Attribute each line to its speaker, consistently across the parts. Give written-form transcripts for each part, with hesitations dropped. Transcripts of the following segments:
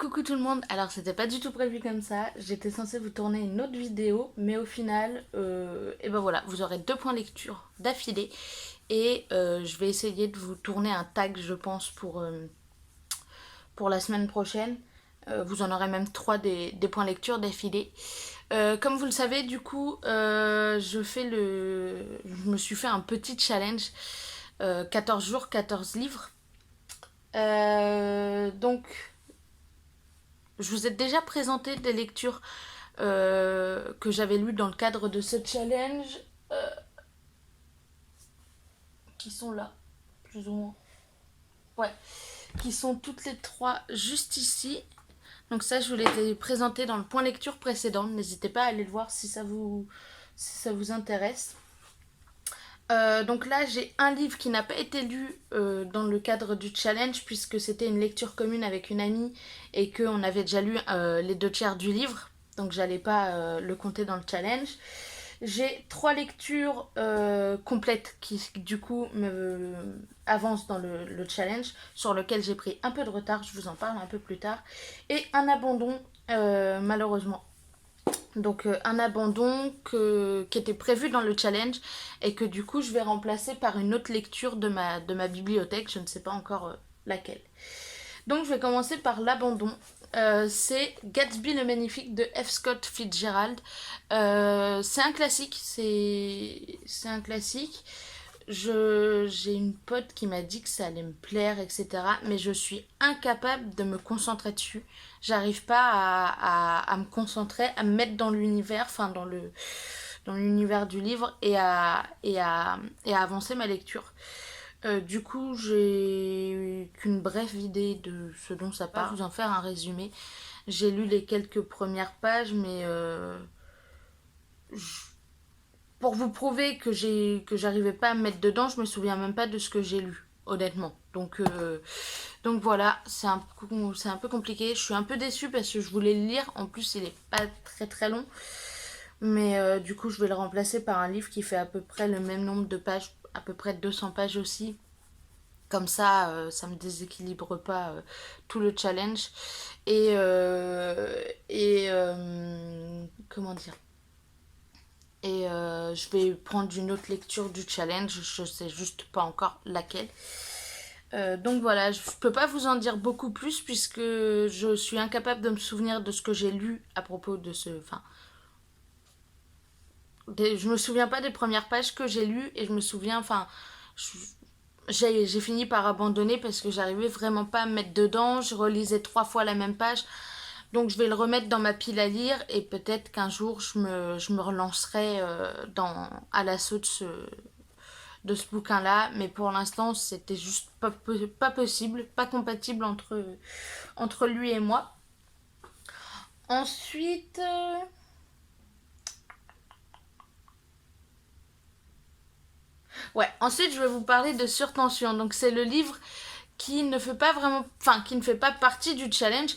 Speaker 1: Coucou tout le monde, alors c'était pas du tout prévu comme ça, j'étais censée vous tourner une autre vidéo, mais au final, et ben voilà, vous aurez 2 points lecture d'affilée, et je vais essayer de vous tourner un tag, je pense, pour la semaine prochaine. Vous en aurez même 3 des points lecture d'affilée. Comme vous le savez, du coup, je me suis fait un petit challenge, 14 jours, 14 livres. Donc, je vous ai déjà présenté des lectures que j'avais lues dans le cadre de ce challenge, qui sont là, plus ou moins. Ouais, qui sont toutes les 3 juste ici. Donc ça, je vous les ai présentées dans le point lecture précédent. N'hésitez pas à aller le voir si ça vous intéresse. Donc là, j'ai un livre qui n'a pas été lu dans le cadre du challenge, puisque c'était une lecture commune avec une amie et qu'on avait déjà lu les 2 tiers du livre. Donc j'allais pas le compter dans le challenge. J'ai 3 lectures complètes qui du coup me avancent dans le challenge, sur lequel j'ai pris un peu de retard, je vous en parle un peu plus tard. Et un abandon, malheureusement. Donc un abandon qui était prévu dans le challenge et que du coup je vais remplacer par une autre lecture de ma bibliothèque, je ne sais pas encore laquelle. Donc je vais commencer par l'abandon. C'est Gatsby le Magnifique de F. Scott Fitzgerald. C'est un classique, c'est un classique. J'ai une pote qui m'a dit que ça allait me plaire, etc. Mais je suis incapable de me concentrer dessus. J'arrive pas à me concentrer, à me mettre dans l'univers, enfin dans l'univers du livre et à avancer ma lecture. Du coup, j'ai qu'une brève idée de ce dont ça parle. Je vais vous en faire un résumé. J'ai lu les quelques premières pages, mais pour vous prouver que j'arrivais pas à me mettre dedans, je me souviens même pas de ce que j'ai lu, honnêtement. Donc voilà, c'est un peu compliqué. Je suis un peu déçue parce que je voulais le lire. En plus, il est pas très très long. Mais du coup, je vais le remplacer par un livre qui fait à peu près le même nombre de pages, à peu près 200 pages aussi. Comme ça me déséquilibre pas tout le challenge. Comment dire, je vais prendre une autre lecture du challenge, je sais juste pas encore laquelle. Donc voilà, je peux pas vous en dire beaucoup plus puisque je suis incapable de me souvenir de ce que j'ai lu à propos de ce... Enfin, je me souviens pas des premières pages que j'ai lues et je me souviens... Enfin, j'ai fini par abandonner parce que j'arrivais vraiment pas à me mettre dedans. Je relisais 3 fois la même page. Donc je vais le remettre dans ma pile à lire et peut-être qu'un jour je me relancerai à l'assaut de ce bouquin-là. Mais pour l'instant, c'était juste pas possible, pas compatible entre lui et moi. Ensuite... Ouais, ensuite je vais vous parler de Surtension. Donc c'est le livre qui ne fait pas vraiment, enfin qui ne fait pas partie du challenge.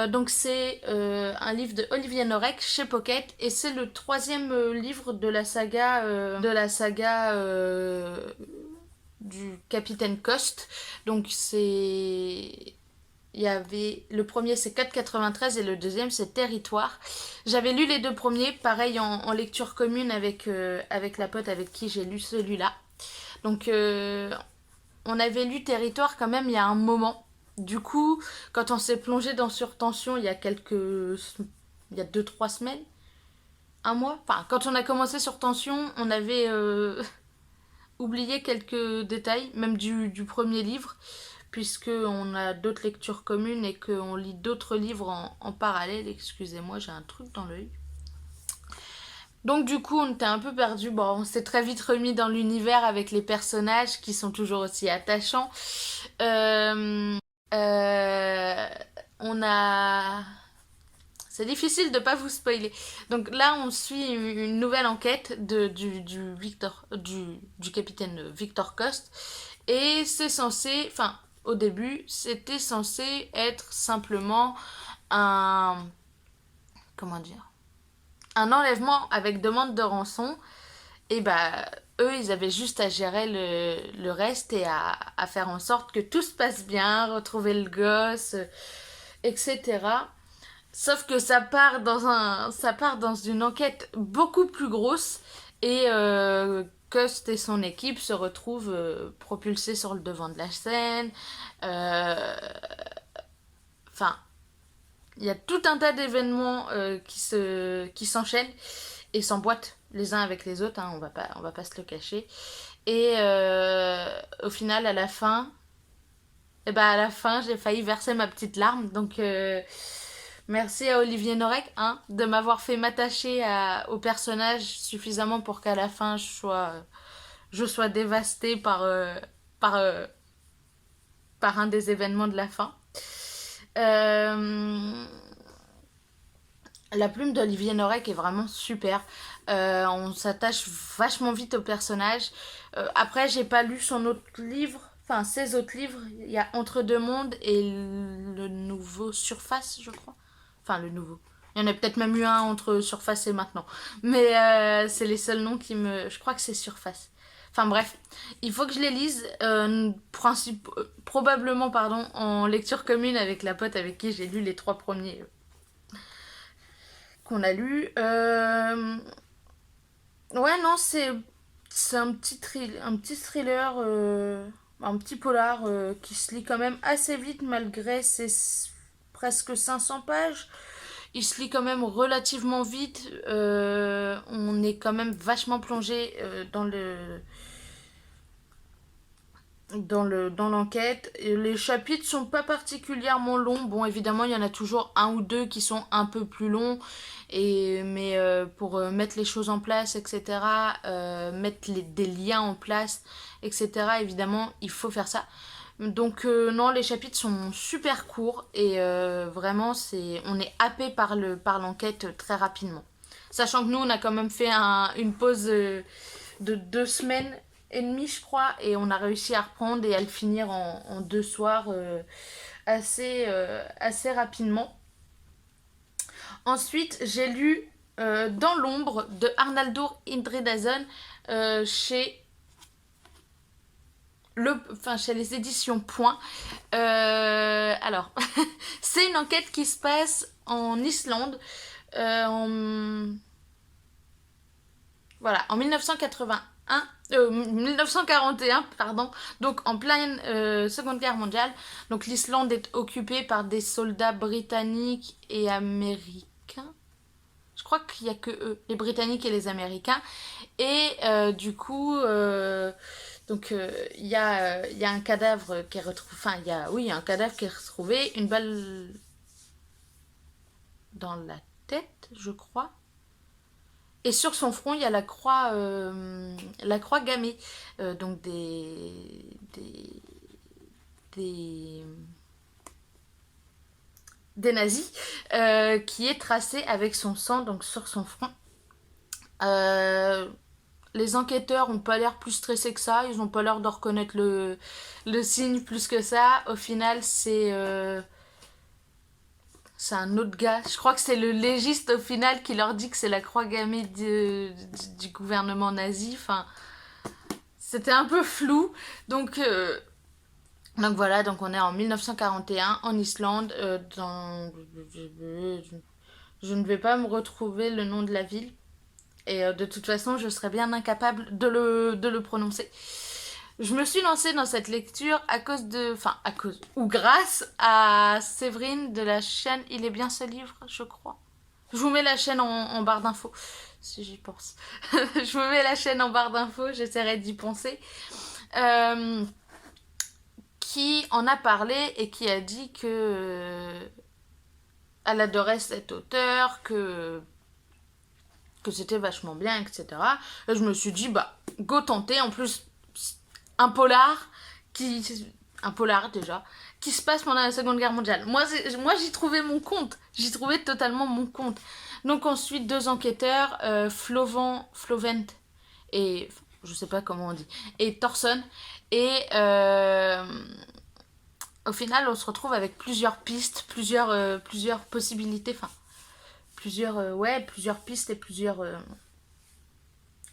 Speaker 1: Donc c'est un livre de Olivier Norek chez Pocket et c'est le 3e livre de la saga du Capitaine Coste. Donc c'est il y avait le premier c'est 4,93 et le deuxième c'est Territoire. J'avais lu les 2 premiers, pareil en lecture commune avec la pote avec qui j'ai lu celui-là. Donc on avait lu Territoire quand même il y a un moment. Du coup, quand on s'est plongé dans Surtension il y a 2-3 semaines, un mois. Enfin, quand on a commencé Surtension, on avait oublié quelques détails, même du premier livre, puisque on a d'autres lectures communes et qu'on lit d'autres livres en parallèle. Excusez-moi, j'ai un truc dans l'œil. Donc du coup, on était un peu perdu. Bon, on s'est très vite remis dans l'univers avec les personnages qui sont toujours aussi attachants. Euh, euh, on a... C'est difficile de pas vous spoiler. Donc là, on suit une nouvelle enquête du capitaine Victor Coste. Et c'est censé... Enfin, au début, c'était censé être simplement un... Comment dire, un enlèvement avec demande de rançon. Et bah, eux, ils avaient juste à gérer le reste et à faire en sorte que tout se passe bien, retrouver le gosse, etc. Sauf que ça part dans une enquête beaucoup plus grosse et Cust et son équipe se retrouvent propulsés sur le devant de la scène. Euh, Enfin, il y a tout un tas d'événements qui s'enchaînent et s'emboîtent les uns avec les autres, hein, on va pas se le cacher. Et au final, à la fin, j'ai failli verser ma petite larme. Donc, merci à Olivier Norek, hein, de m'avoir fait au personnage suffisamment pour qu'à la fin, je sois dévastée par, euh, par un des événements de la fin. Euh, la plume d'Olivier Norek est vraiment super. On s'attache vachement vite au personnage. Après, j'ai pas lu son autre livre, enfin ses autres livres. Il y a Entre deux mondes et le nouveau Surface, je crois. Enfin, le nouveau. Il y en a peut-être même eu un entre Surface et maintenant. Mais c'est les seuls noms qui me. Je crois que c'est Surface. Enfin bref, il faut que je les lise, probablement pardon, en lecture commune avec la pote avec qui j'ai lu les 3 premiers qu'on a lus. Ouais, non, c'est un petit thriller, un petit polar qui se lit quand même assez vite malgré presque 500 pages. Il se lit quand même relativement vite. On est quand même vachement plongé dans l'enquête. Et les chapitres sont pas particulièrement longs. Bon, évidemment, il y en a toujours un ou deux qui sont un peu plus longs. Mais pour mettre les choses en place, etc., mettre des liens en place, etc., évidemment, il faut faire ça. Donc non, les chapitres sont super courts et vraiment, on est happé par l'enquête très rapidement. Sachant que nous, on a quand même fait une pause de 2 semaines et demie, je crois, et on a réussi à reprendre et à le finir en 2 soirs assez rapidement. Ensuite, j'ai lu Dans l'ombre de Arnaldur Indridason chez chez les éditions Point. Alors, c'est une enquête qui se passe en Islande en 1941, pardon, donc en pleine Seconde Guerre mondiale. Donc l'Islande est occupée par des soldats britanniques et américains. Je crois qu'il n'y a que eux, les Britanniques et les Américains. Et du coup, il y a un cadavre qui est retrouvé. Enfin, il y a un cadavre qui est retrouvé, une balle dans la tête, je crois. Et sur son front, il y a la croix gammée. Donc des, des nazis, qui est tracée avec son sang donc sur son front. Euh, les enquêteurs ont pas l'air plus stressés que ça, ils ont pas l'air de reconnaître le signe plus que ça. Au final, c'est un autre gars. Je crois que c'est le légiste au final qui leur dit que c'est la croix gammée du gouvernement nazi. Enfin, c'était un peu flou. Donc voilà, donc on est en 1941 en Islande. Je ne vais pas me retrouver le nom de la ville. Et de toute façon, je serais bien incapable de le prononcer. Je me suis lancée dans cette lecture à cause, ou grâce à Séverine de la chaîne Il est bien ce livre, je crois. Je vous mets la chaîne en barre d'infos, si j'y pense. Je vous mets la chaîne en barre d'infos, j'essaierai d'y penser. Qui en a parlé et qui a dit que elle adorait cet auteur, que c'était vachement bien, etc. Et je me suis dit, bah, go tenter. En plus, un polar un polar déjà, qui se passe pendant la Seconde Guerre mondiale. Moi j'y trouvais mon compte. J'y trouvais totalement mon compte. Donc ensuite, 2 enquêteurs, Flovent et... Je sais pas comment on dit. Et Thorson. Et au final, on se retrouve avec plusieurs pistes, plusieurs possibilités. Enfin, plusieurs pistes et plusieurs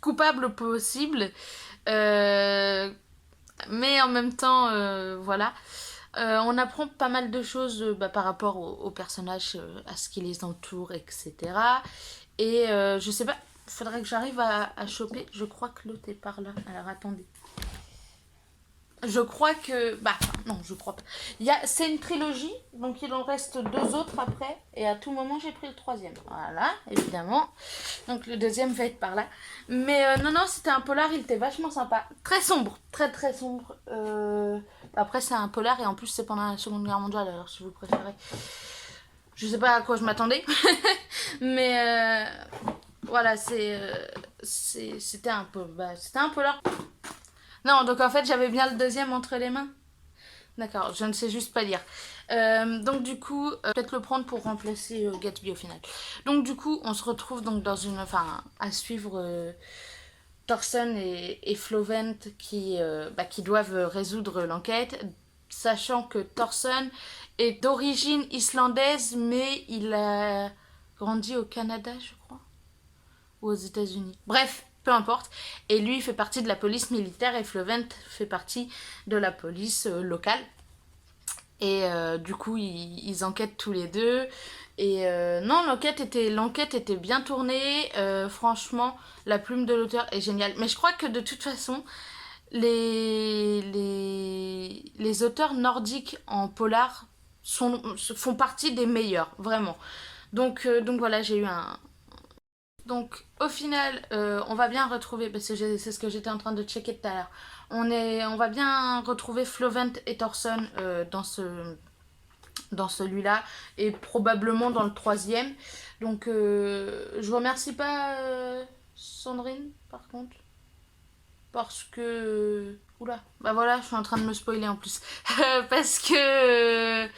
Speaker 1: coupables possibles. Mais en même temps, voilà. On apprend pas mal de choses par rapport aux personnages, à ce qui les entoure, etc. Et je sais pas, faudrait que j'arrive à choper. Je crois que l'autre est par là. Alors attendez. Je crois que. Bah, enfin, non, je crois pas. C'est une trilogie, donc il en reste 2 autres après. Et à tout moment, j'ai pris le troisième. Voilà, évidemment. Donc le deuxième va être par là. Mais non, non, c'était un polar, il était vachement sympa. Très sombre, très très sombre. Après, c'est un polar et en plus, c'est pendant la Seconde Guerre mondiale, alors si vous préférez. Je sais pas à quoi je m'attendais. Mais voilà, c'était un peu. Bah, c'était un polar. Non, donc en fait, j'avais bien le deuxième entre les mains. D'accord, je ne sais juste pas lire. Donc du coup, peut-être le prendre pour remplacer Gatsby au final. Donc du coup, on se retrouve donc dans une, enfin, à suivre Thorson et Flovent qui doivent résoudre l'enquête, sachant que Thorson est d'origine islandaise, mais il a grandi au Canada, je crois, ou aux États-Unis. Bref, peu importe. Et lui, il fait partie de la police militaire et Flovent fait partie de la police locale. Et du coup, ils enquêtent tous les deux. Et non, l'enquête était bien tournée. Franchement, la plume de l'auteur est géniale. Mais je crois que de toute façon, les auteurs nordiques en polar font partie des meilleurs, vraiment. Donc voilà, j'ai eu un, donc au final, on va bien retrouver, parce que c'est ce que j'étais en train de checker tout à l'heure, on va bien retrouver Flovent et Thorson dans celui-là, et probablement dans le troisième. Donc je remercie pas Sandrine, par contre, parce que... Oula, bah voilà, je suis en train de me spoiler en plus. parce que...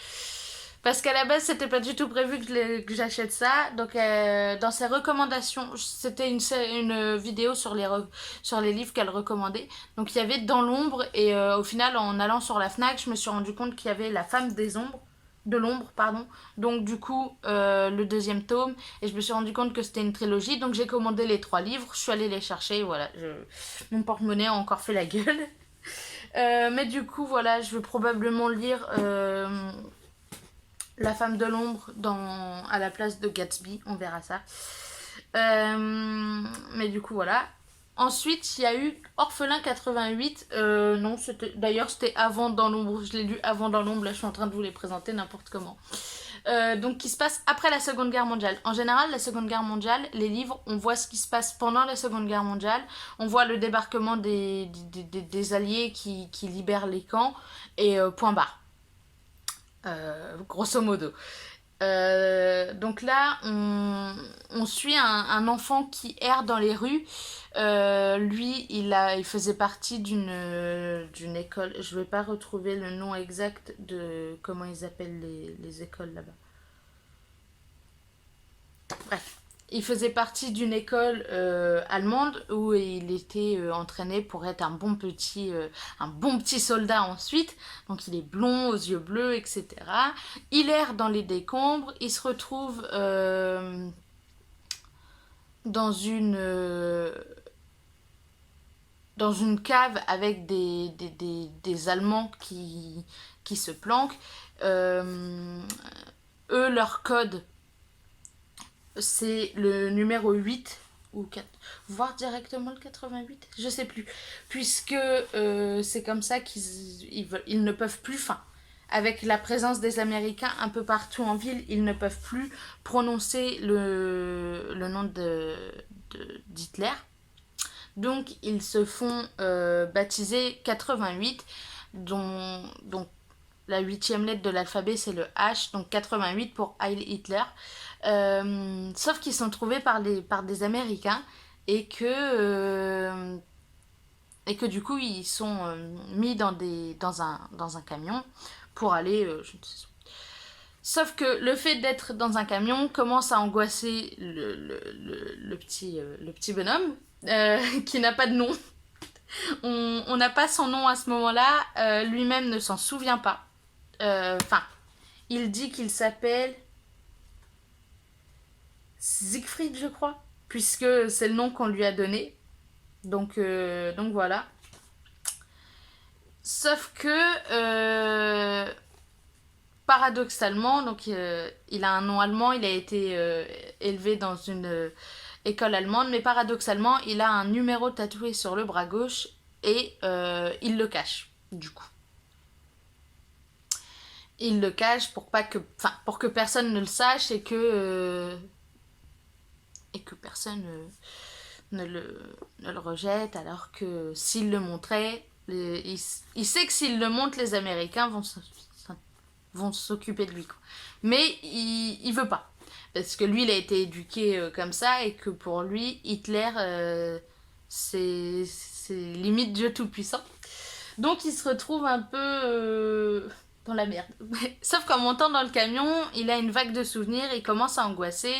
Speaker 1: Parce qu'à la base, c'était pas du tout prévu que j'achète ça. Donc, dans ses recommandations, c'était une vidéo sur les livres qu'elle recommandait. Donc, il y avait Dans l'ombre. Et au final, en allant sur la Fnac, je me suis rendu compte qu'il y avait La femme des ombres. De l'ombre, pardon. Donc, du coup, le deuxième tome. Et je me suis rendu compte que c'était une trilogie. Donc, j'ai commandé les 3 livres. Je suis allée les chercher. Voilà. Mon porte-monnaie a encore fait la gueule. Mais du coup, voilà, je vais probablement lire La femme de l'ombre à la place de Gatsby, on verra ça. Mais du coup, voilà. Ensuite, il y a eu Orphelin 88. Non, d'ailleurs, c'était avant Dans l'ombre. Je l'ai lu avant Dans l'ombre. Là, je suis en train de vous les présenter n'importe comment. Donc, qui se passe après la Seconde Guerre mondiale. En général, la Seconde Guerre mondiale, les livres, on voit ce qui se passe pendant la Seconde Guerre mondiale. On voit le débarquement des Alliés qui libèrent les camps. Et point barre. Grosso modo. Donc là, on suit un enfant qui erre dans les rues. Lui, il faisait partie d'une école. Je vais pas retrouver le nom exact de comment ils appellent les écoles là-bas. Bref, il faisait partie d'une école allemande où il était entraîné pour être un bon petit soldat ensuite. Donc il est blond, aux yeux bleus, etc. Il erre dans les décombres. Il se retrouve dans dans une cave avec des Allemands qui se planquent. Eux, leur code, c'est le numéro 8 ou 4, voire directement le 88, je sais plus. Puisque c'est comme ça ils ne peuvent plus, enfin, avec la présence des Américains un peu partout en ville, ils ne peuvent plus prononcer le nom d'Hitler. Donc ils se font baptiser 88, donc la 8e lettre de l'alphabet c'est le H, donc 88 pour Heil Hitler. Sauf qu'ils sont trouvés par des Américains et que du coup ils sont mis dans un camion pour aller, je ne sais. Sauf que le fait d'être dans un camion commence à angoisser le petit bonhomme qui n'a pas de nom. On n'a pas son nom à ce moment-là. Lui-même ne s'en souvient pas. Enfin, il dit qu'il s'appelle Siegfried, je crois, puisque c'est le nom qu'on lui a donné. Donc voilà. Sauf que paradoxalement, donc il a un nom allemand, il a été élevé dans une école allemande, mais paradoxalement, il a un numéro tatoué sur le bras gauche et il le cache, du coup. Il le cache pour pas que, enfin, pour que personne ne le sache et que personne ne le rejette, alors que s'il le montrait, il sait que s'il le montre, les Américains vont s'occuper de lui, quoi. Mais il veut pas. Parce que lui, il a été éduqué comme ça et que pour lui, Hitler, c'est limite Dieu Tout-Puissant. Donc il se retrouve un peu dans la merde. Sauf qu'en montant dans le camion, il a une vague de souvenirs, il commence à angoisser,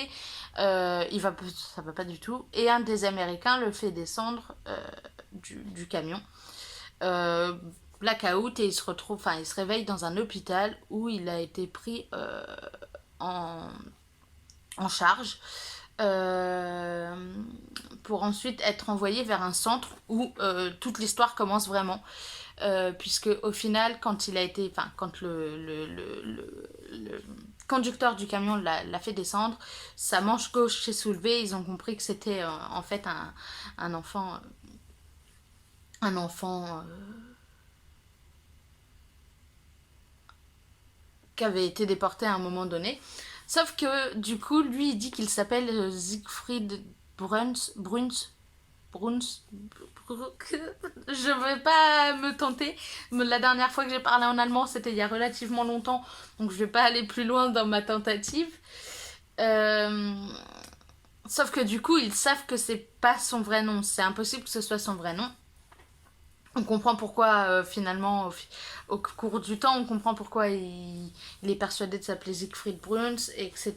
Speaker 1: ça va pas du tout. Et un des Américains le fait descendre du camion. Blackout et il se retrouve, enfin il se réveille dans un hôpital où il a été pris en, en charge pour ensuite être envoyé vers un centre où toute l'histoire commence vraiment. Puisque au final, quand il a été, enfin quand le conducteur du camion l'a fait descendre, sa manche gauche s'est soulevée, ils ont compris que c'était en fait un enfant, un enfant qui avait été déporté à un moment donné. Sauf que du coup, lui, il dit qu'il s'appelle Siegfried Bruns. Je vais pas me tenter. La dernière fois que j'ai parlé en allemand, c'était il y a relativement longtemps, donc je vais pas aller plus loin dans ma tentative. Euh, Sauf que du coup, ils savent que c'est pas son vrai nom. C'est impossible que ce soit son vrai nom. On comprend pourquoi finalement au cours du temps on comprend pourquoi il est persuadé de s'appeler Siegfried Bruns, etc.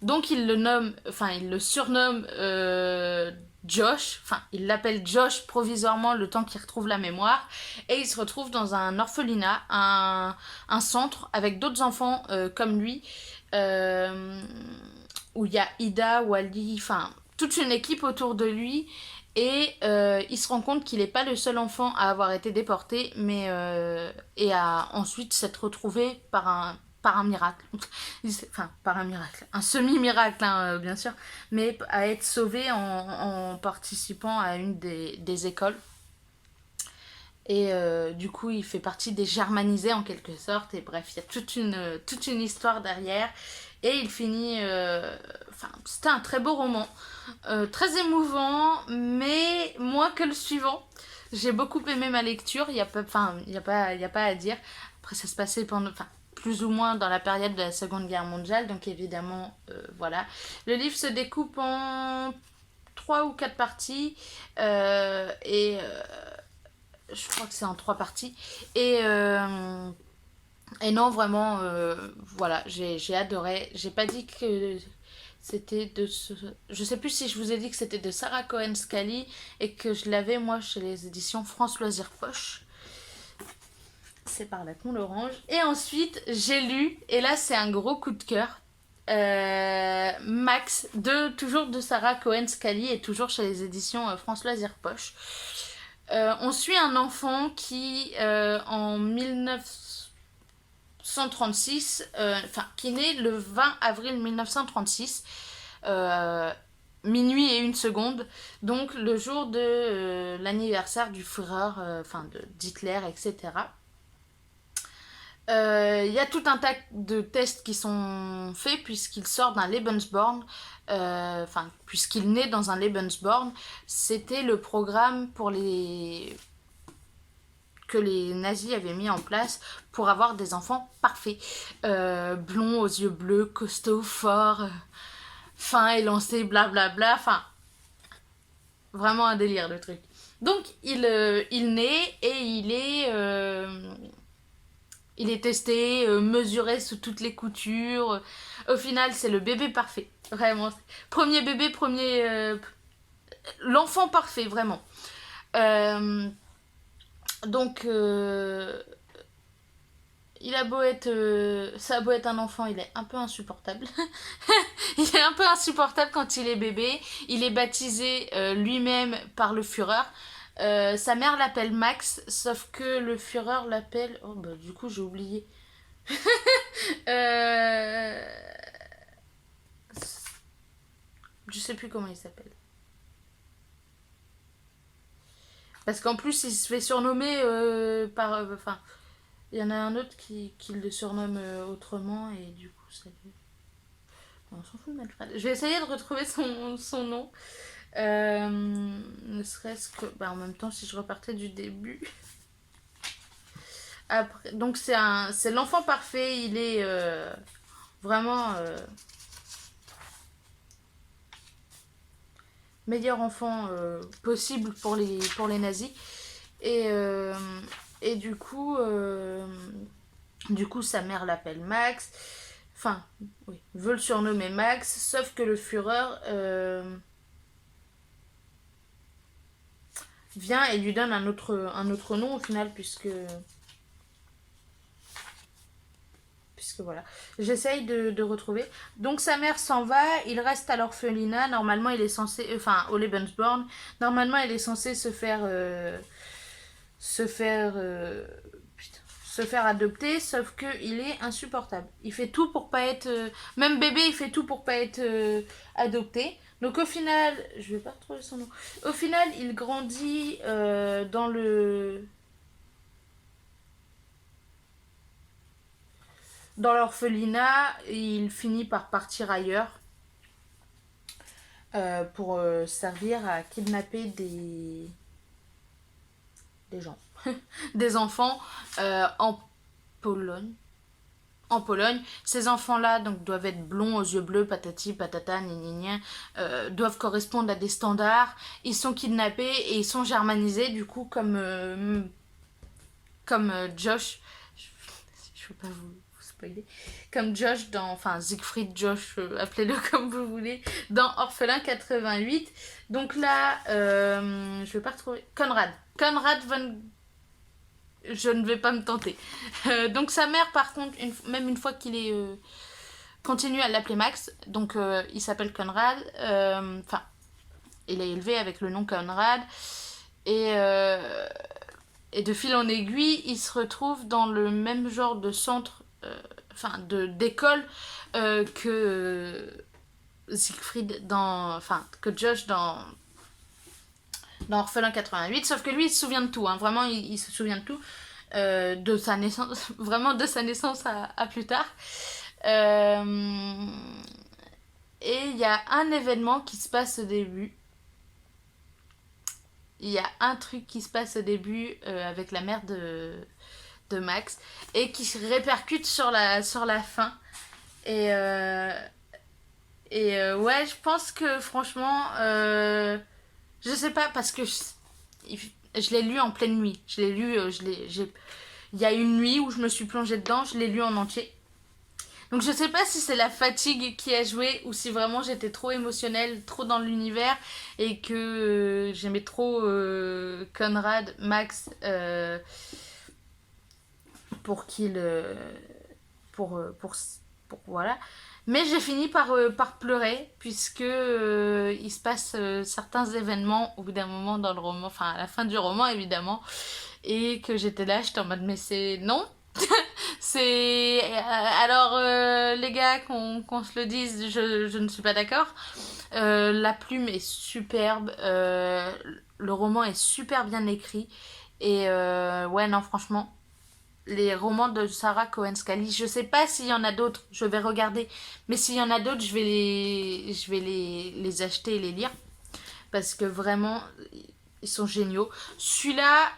Speaker 1: Donc il le surnomme Josh, enfin il l'appelle Josh provisoirement le temps qu'il retrouve la mémoire, et il se retrouve dans un orphelinat, un centre avec d'autres enfants comme lui, euh, où il y a Ida, Wally, enfin toute une équipe autour de lui. Et il se rend compte qu'il n'est pas le seul enfant à avoir été déporté, mais et à ensuite s'être retrouvé par un miracle. Enfin, par un miracle. Un semi-miracle, hein, bien sûr. Mais à être sauvé en participant à une des écoles. Et du coup, il fait partie des germanisés en quelque sorte. Et bref, il y a toute une histoire derrière. Et il finit... Enfin, c'était un très beau roman. Très émouvant, mais moins que le suivant. J'ai beaucoup aimé ma lecture. Il n'y a, y a pas à dire. Après, ça se passait pendant... Enfin, plus ou moins dans la période de la Seconde Guerre mondiale. Donc évidemment, voilà. Le livre se découpe en 3 ou 4 parties. Je crois que c'est en 3 parties. Et non, vraiment, voilà, j'ai adoré. J'ai pas dit que c'était de ce... Je sais plus si je vous ai dit que c'était de Sarah Cohen Scully et que je l'avais, moi, chez les éditions France Loisirs Poche. C'est par là qu'on le range. Et ensuite, j'ai lu, et là, c'est un gros coup de cœur, Max, toujours de Sarah Cohen Scully et toujours chez les éditions France Loisirs Poche. On suit un enfant qui, en 1936, qui naît le 20 avril 1936, minuit et 1 seconde, donc le jour de l'anniversaire du Führer, d'Hitler, etc. Il y a tout un tas de tests qui sont faits puisqu'il sort d'un Lebensborn, puisqu'il naît dans un Lebensborn. C'était le programme que les nazis avaient mis en place pour avoir des enfants parfaits. Blonds aux yeux bleus, costauds, forts, fins, élancés, blablabla. Enfin, vraiment un délire le truc. Donc il naît et il est testé, mesuré sous toutes les coutures. Au final, c'est le bébé parfait. Vraiment. Premier bébé, l'enfant parfait, vraiment. Donc, il a beau être... ça a beau être un enfant, il est un peu insupportable. Il est un peu insupportable quand il est bébé. Il est baptisé lui-même par le Führer. Sa mère l'appelle Max, sauf que le Führer l'appelle... Oh bah du coup j'ai oublié. Euh, Je sais plus comment il s'appelle. Parce qu'en plus, il se fait surnommer par. Enfin, il y en a un autre qui le surnomme autrement et du coup, ça. On s'en fout de Manfred. Je vais essayer de retrouver son nom. Ne serait-ce que. Bah, en même temps, si je repartais du début. Après, donc, c'est l'enfant parfait. Il est vraiment meilleur enfant possible pour les nazis. Et, euh, et du coup, sa mère l'appelle Max. Enfin, oui, veut le surnommer Max, sauf que le Führer vient et lui donne un autre nom au final, puisque voilà. J'essaye de retrouver. Donc sa mère s'en va, il reste à l'orphelinat. Normalement, il est censé, enfin, au Lebensborn. Normalement, il est censé se faire, putain, se faire adopter, sauf que il est insupportable. Il fait tout pour pas être, même bébé, il fait tout pour pas être adopté. Donc au final, je vais pas retrouver son nom. Au final, il grandit dans l'orphelinat, il finit par partir ailleurs pour servir à kidnapper des gens, des enfants en Pologne. En Pologne, ces enfants-là donc doivent être blonds aux yeux bleus, patati patata, gna doivent correspondre à des standards. Ils sont kidnappés et ils sont germanisés du coup comme Josh. Je ne veux pas vous spoiler. Comme Josh dans, enfin Siegfried, Josh, appelez-le comme vous voulez, dans Orphelin 88. Donc là, je vais pas retrouver. Conrad von. Je ne vais pas me tenter. Donc sa mère, par contre, même une fois qu'il est continue à l'appeler Max. Donc il s'appelle Conrad. Enfin, il est élevé avec le nom Conrad. Et, euh, et de fil en aiguille, il se retrouve dans le même genre de centre, enfin d'école que Siegfried enfin que Josh dans Orphelin 88. Sauf que lui, il se souvient de tout. Hein, vraiment, il se souvient de tout. De sa naissance, vraiment de sa naissance à plus tard. Euh, et il y a un événement qui se passe au début. Il y a un truc qui se passe au début avec la mère de Max et qui se répercute sur la fin. Et, ouais, je pense que franchement, je sais pas, parce que je l'ai lu en pleine nuit. Je l'ai lu, il y a une nuit où je me suis plongée dedans, je l'ai lu en entier. Donc je sais pas si c'est la fatigue qui a joué ou si vraiment j'étais trop émotionnelle, trop dans l'univers et que j'aimais trop Conrad, Max pour qu'il pour voilà. Mais j'ai fini par pleurer puisque il se passe certains événements au bout d'un moment dans le roman, enfin à la fin du roman évidemment, et que j'étais là, j'étais en mode mais c'est non, c'est alors les gars qu'on se le dise, je ne suis pas d'accord. La plume est superbe, le roman est super bien écrit et ouais non franchement les romans de Sarah Cohen-Scully, je sais pas s'il y en a d'autres, je vais regarder, mais s'il y en a d'autres je vais les acheter et les lire parce que vraiment ils sont géniaux. Celui-là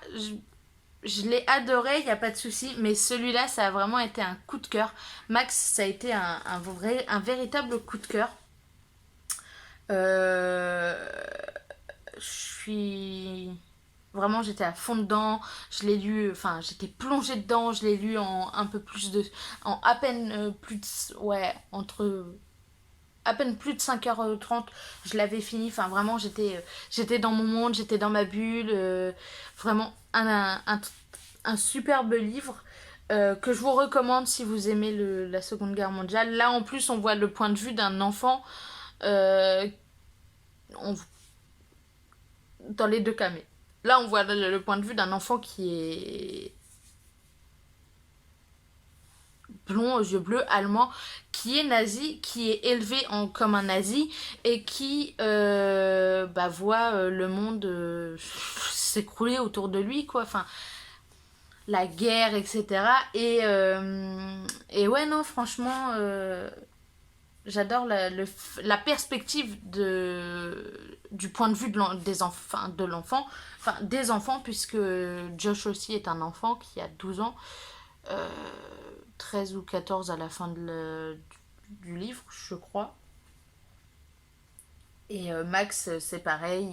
Speaker 1: je l'ai adoré, il n'y a pas de souci, mais celui-là, ça a vraiment été un coup de cœur. Max, ça a été un véritable coup de cœur. Euh, je suis. Vraiment, j'étais à fond dedans. Je l'ai lu, enfin, j'étais plongée dedans. Je l'ai lu en un peu plus de. En à peine plus de. Ouais, entre. À peine plus de 5h30, je l'avais fini. Enfin, vraiment, j'étais dans mon monde, j'étais dans ma bulle. Vraiment, un superbe livre que je vous recommande si vous aimez la Seconde Guerre mondiale. Là, en plus, on voit le point de vue d'un enfant euh, on- dans les deux cas. Mais là, on voit le point de vue d'un enfant qui est blond aux yeux bleus, allemand, qui est nazi, qui est élevé comme un nazi et qui voit le monde s'écrouler autour de lui, quoi. Enfin, la guerre, etc. Et ouais, non, franchement, j'adore la perspective du point de vue de l'enfant, enfin des enfants, puisque Josh aussi est un enfant qui a 12 ans, euh, 13 ou 14 à la fin du livre, je crois. Et Max, c'est pareil,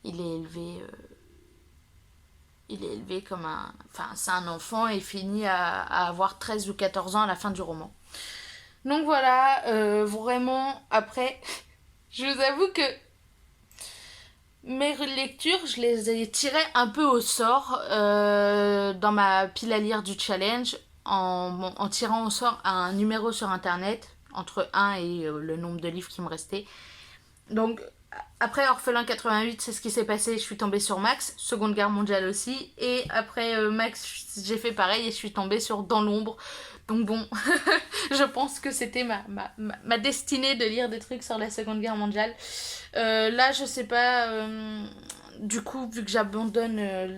Speaker 1: il est élevé. Il est élevé comme un. Enfin, c'est un enfant et finit à avoir 13 ou 14 ans à la fin du roman. Donc voilà, vraiment, après, je vous avoue que mes lectures, je les ai tirées un peu au sort dans ma pile à lire du challenge en tirant au sort un numéro sur internet entre un et le nombre de livres qui me restaient. Donc après Orphelin 88, c'est ce qui s'est passé, je suis tombée sur Max, Seconde Guerre mondiale aussi, et après Max, j'ai fait pareil et je suis tombée sur Dans l'ombre. Donc bon, je pense que c'était ma destinée de lire des trucs sur la Seconde Guerre mondiale. Là, je sais pas, du coup, vu que j'abandonne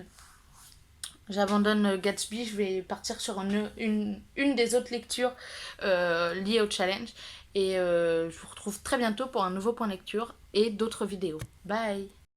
Speaker 1: Gatsby, je vais partir sur une des autres lectures liées au challenge. Et je vous retrouve très bientôt pour un nouveau point lecture et d'autres vidéos. Bye!